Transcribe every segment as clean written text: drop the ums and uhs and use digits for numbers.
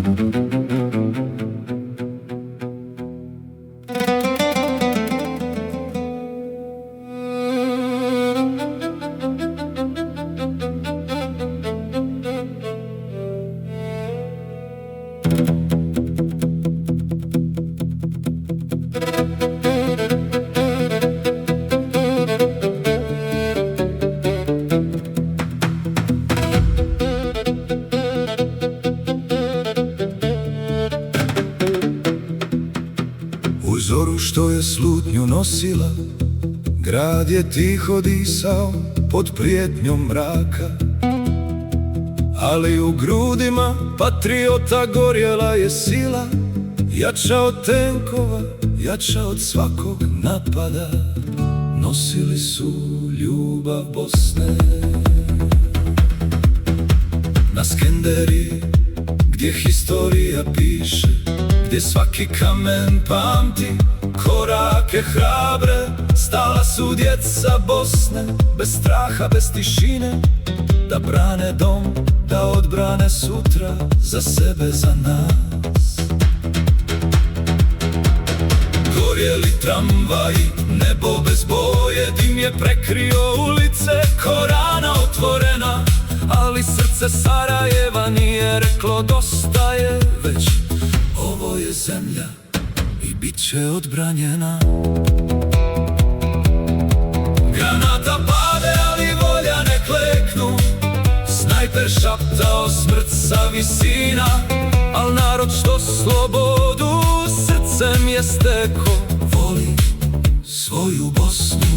U zoru što je slutnju nosila, grad je tiho disao pod prijetnjom mraka. Ali u grudima patriota gorjela je sila, jača od tenkova, jača od svakog napada. Nosili su ljubav Bosne na Skenderiji, gdje historija piše, gdje svaki kamen pamti korake hrabre. Stala su djeca Bosne, bez straha, bez tišine, da brane dom, da odbrane sutra za sebe, za nas. Gorjeli tramvaji, nebo bez boje, dim je prekrio ulice, Korana otvorena, ali srce Sarajeva nije reklo dosta je već. Ovo je zemlja i bit će odbranjena. Granata pade, ali volja ne kleknu, snajper šaptao smrt sa visina, al narod što slobodu srcem je steko, voli svoju Bosnu.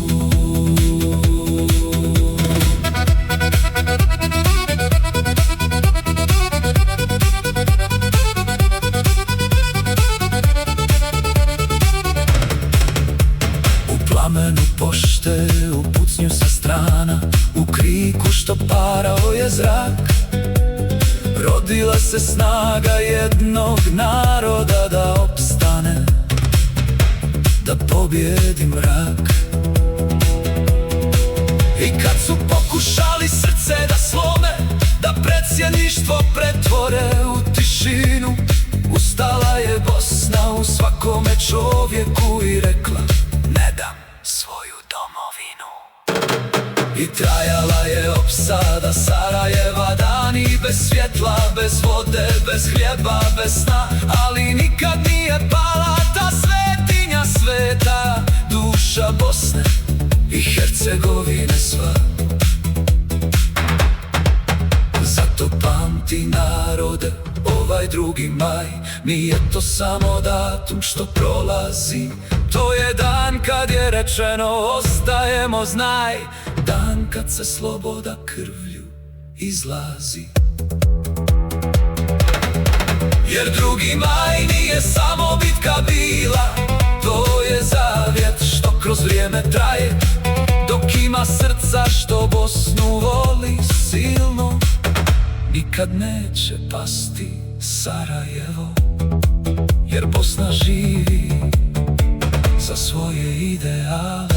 Plamenu pošte, u pucnju sa strana, u kriku što parao je zrak, rodila se snaga jednog naroda da opstane, da pobjedi mrak. I kad su pokušali srce da slome, da predsjedništvo pretvore u tišinu, ustala je Bosna u svakome čovjeku i rekla: ne dam svoju domovinu. I trajala je opsada Sarajeva, dani bez svjetla, bez vode, bez hljeba, bez sna, ali nikad nije pala ta svetinja sveta, duša Bosne i Hercegovine sva. Zato pamti narode ovaj 2. maj, nije to samo datum što prolazi, to je dan kad je rečeno ostajemo, znaj, dan kad se sloboda krvlju izlazi. Jer 2. maj nije samo bitka bila, to je zavjet što kroz vrijeme traje, dok ima srca što Bosnu voli silno, nikad neće pasti Sarajevo, jer Bosna živi za svoje ideale.